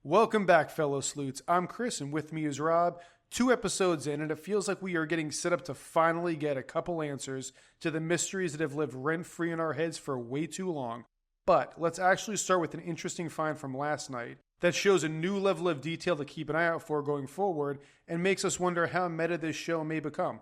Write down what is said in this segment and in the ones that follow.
Welcome back, fellow sleuths. I'm Chris, and with me is Rob. 2 episodes in, and it feels like we are getting set up to finally get a couple answers to the mysteries that have lived rent-free in our heads for way too long. But let's actually start with an interesting find from last night that shows a new level of detail to keep an eye out for going forward and makes us wonder how meta this show may become.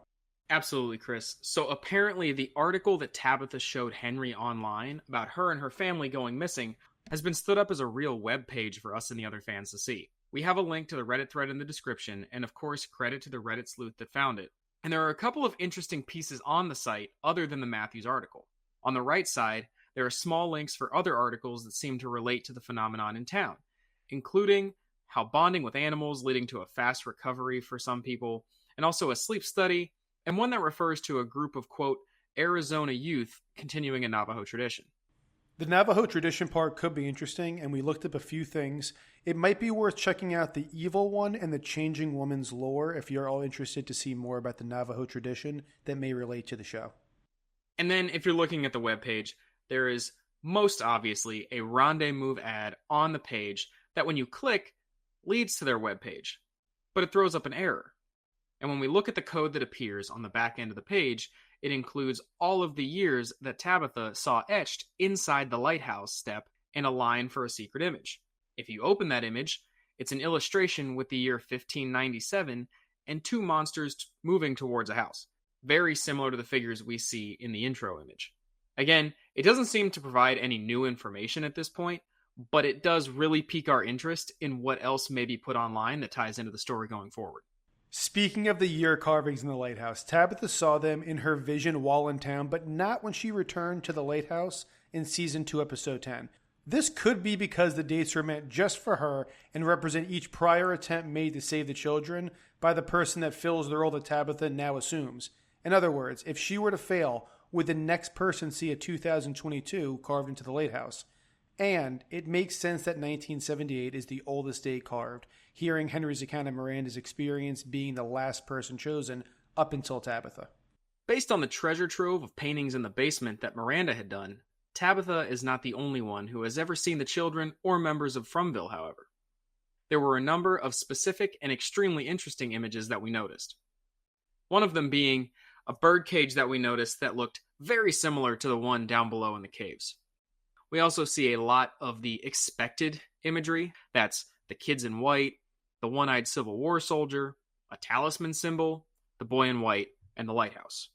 Absolutely, Chris. So apparently the article that Tabitha showed Henry online about her and her family going missing has been stood up as a real web page for us and the other fans to see. We have a link to the Reddit thread in the description, and of course credit to the Reddit sleuth that found it. And there are a couple of interesting pieces on the site other than the Matthews article. On the right side, there are small links for other articles that seem to relate to the phenomenon in town, including how bonding with animals leading to a fast recovery for some people, and also a sleep study, and one that refers to a group of, quote, Arizona youth continuing a Navajo tradition. The Navajo tradition part could be interesting, and we looked up a few things. It might be worth checking out the evil one and the changing woman's lore if you're all interested to see more about the Navajo tradition that may relate to the show. And then if you're looking at the webpage, there is most obviously a rendezvous ad on the page that when you click leads to their webpage, but it throws up an error. And when we look at the code that appears on the back end of the page, it includes all of the years that Tabitha saw etched inside the lighthouse step and a line for a secret image. If you open that image, it's an illustration with the year 1597 and two monsters moving towards a house, very similar to the figures we see in the intro image. Again, it doesn't seem to provide any new information at this point, but it does really pique our interest in what else may be put online that ties into the story going forward. Speaking of the year carvings in the lighthouse, Tabitha saw them in her vision while in town, but not when she returned to the lighthouse in Season 2, Episode 10. This could be because the dates were meant just for her and represent each prior attempt made to save the children by the person that fills the role that Tabitha now assumes. In other words, if she were to fail, would the next person see a 2022 carved into the lighthouse? And it makes sense that 1978 is the oldest date carved, hearing Henry's account of Miranda's experience being the last person chosen up until Tabitha. Based on the treasure trove of paintings in the basement that Miranda had done, Tabitha is not the only one who has ever seen the children or members of Fromville, however. There were a number of specific and extremely interesting images that we noticed. One of them being a birdcage that we noticed that looked very similar to the one down below in the caves. We also see a lot of the expected imagery. That's the kids in white, the one-eyed Civil War soldier, a talisman symbol, the boy in white, and the lighthouse.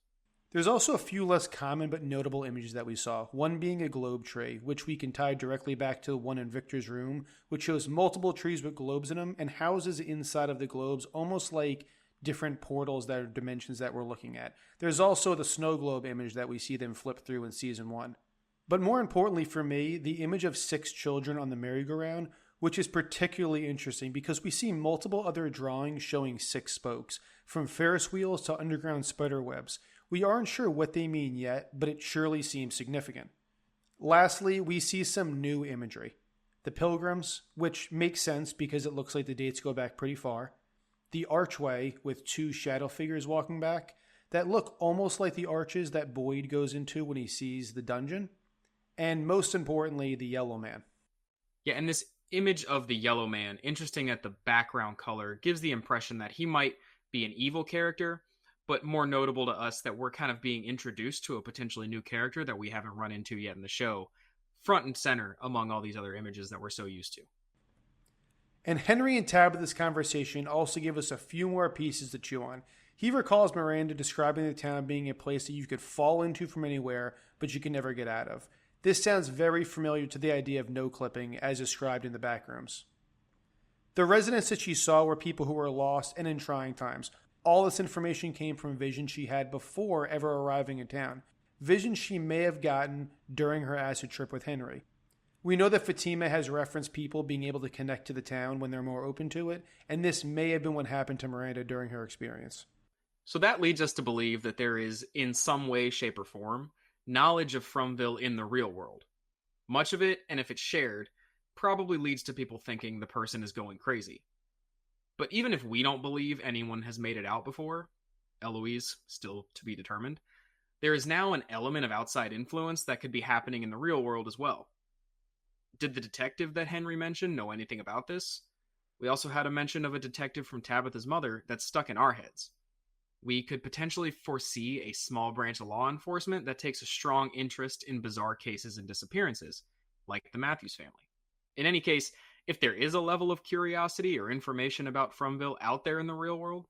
There's also a few less common but notable images that we saw, one being a globe tray, which we can tie directly back to the one in Victor's room, which shows multiple trees with globes in them and houses inside of the globes almost like different portals that are dimensions that we're looking at. There's also the snow globe image that we see them flip through in Season 1. But more importantly for me, the image of 6 children on the merry-go-round, which is particularly interesting because we see multiple other drawings showing 6 spokes, from Ferris wheels to underground spider webs. We aren't sure what they mean yet, but it surely seems significant. Lastly, we see some new imagery. The pilgrims, which makes sense because it looks like the dates go back pretty far. The archway with 2 shadow figures walking back that look almost like the arches that Boyd goes into when he sees the dungeon. And most importantly, the yellow man. Yeah, and this image of the yellow man, interesting that the background color gives the impression that he might be an evil character, but more notable to us that we're kind of being introduced to a potentially new character that we haven't run into yet in the show, front and center among all these other images that we're so used to. And Henry and Tabitha's conversation also give us a few more pieces to chew on. He recalls Miranda describing the town being a place that you could fall into from anywhere, but you can never get out of. This sounds very familiar to the idea of no-clipping as described in the backrooms. The residents that she saw were people who were lost and in trying times. All this information came from visions she had before ever arriving in town. Visions she may have gotten during her acid trip with Henry. We know that Fatima has referenced people being able to connect to the town when they're more open to it, and this may have been what happened to Miranda during her experience. So that leads us to believe that there is, in some way, shape, or form, knowledge of Fromville in the real world. Much of it, and if it's shared, probably leads to people thinking the person is going crazy. But even if we don't believe anyone has made it out before, Eloise still to be determined, there is now an element of outside influence that could be happening in the real world as well. Did the detective that Henry mentioned know anything about this? We also had a mention of a detective from Tabitha's mother that's stuck in our heads. We could potentially foresee a small branch of law enforcement that takes a strong interest in bizarre cases and disappearances, like the Matthews family. In any case, if there is a level of curiosity or information about Fromville out there in the real world,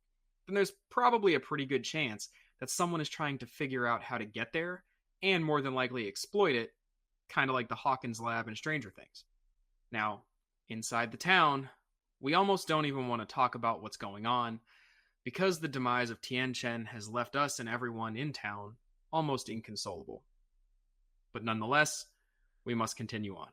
then there's probably a pretty good chance that someone is trying to figure out how to get there and more than likely exploit it, kind of like the Hawkins lab in Stranger Things. Now, inside the town, we almost don't even want to talk about what's going on because the demise of Tien Chen has left us and everyone in town almost inconsolable. But nonetheless, we must continue on.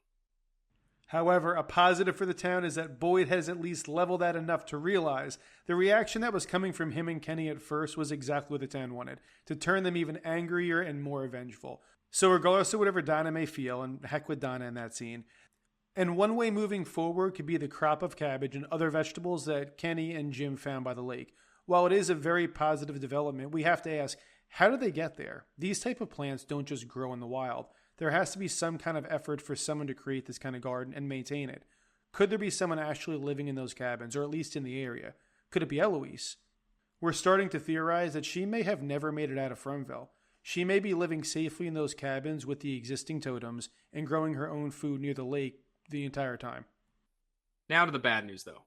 However, a positive for the town is that Boyd has at least leveled that enough to realize the reaction that was coming from him and Kenny at first was exactly what the town wanted, to turn them even angrier and more vengeful. So regardless of whatever Donna may feel, and heck with Donna in that scene, and one way moving forward could be the crop of cabbage and other vegetables that Kenny and Jim found by the lake. While it is a very positive development, we have to ask, how did they get there? These type of plants don't just grow in the wild. There has to be some kind of effort for someone to create this kind of garden and maintain it. Could there be someone actually living in those cabins, or at least in the area? Could it be Eloise? We're starting to theorize that she may have never made it out of Fromville. She may be living safely in those cabins with the existing totems and growing her own food near the lake the entire time. Now to the bad news, though.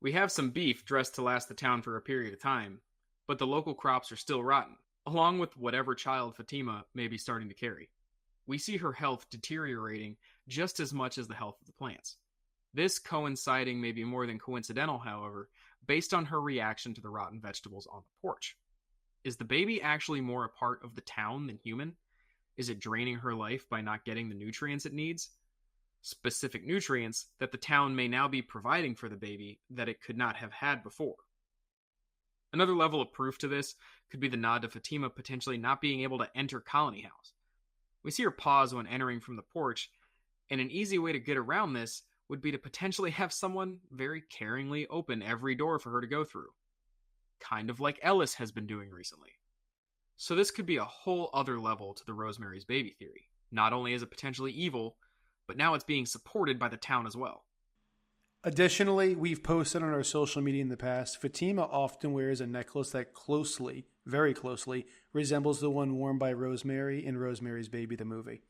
We have some beef dressed to last the town for a period of time, but the local crops are still rotten, along with whatever child Fatima may be starting to carry. We see her health deteriorating just as much as the health of the plants. This coinciding may be more than coincidental, however, based on her reaction to the rotten vegetables on the porch. Is the baby actually more a part of the town than human? Is it draining her life by not getting the nutrients it needs? Specific nutrients that the town may now be providing for the baby that it could not have had before. Another level of proof to this could be the nod to Fatima potentially not being able to enter Colony House. We see her pause when entering from the porch, and an easy way to get around this would be to potentially have someone very caringly open every door for her to go through. Kind of like Ellis has been doing recently. So this could be a whole other level to the Rosemary's Baby theory. Not only is it potentially evil, but now it's being supported by the town as well. Additionally, we've posted on our social media in the past, Fatima often wears a necklace that closely, very closely, resembles the one worn by Rosemary in Rosemary's Baby, the movie.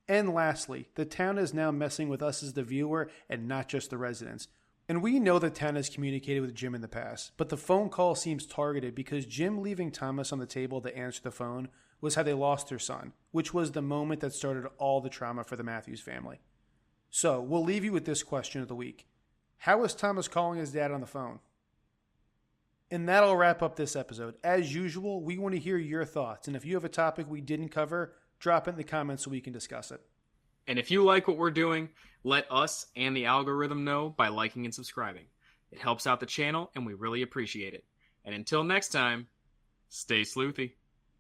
And lastly, the town is now messing with us as the viewer and not just the residents. And we know the town has communicated with Jim in the past, but the phone call seems targeted because Jim leaving Thomas on the table to answer the phone was how they lost their son, which was the moment that started all the trauma for the Matthews family. So, we'll leave you with this question of the week. How is Thomas calling his dad on the phone? And that'll wrap up this episode. As usual, we want to hear your thoughts, and if you have a topic we didn't cover, drop it in the comments so we can discuss it. And if you like what we're doing, let us and the algorithm know by liking and subscribing. It helps out the channel, and we really appreciate it. And until next time, stay sleuthy.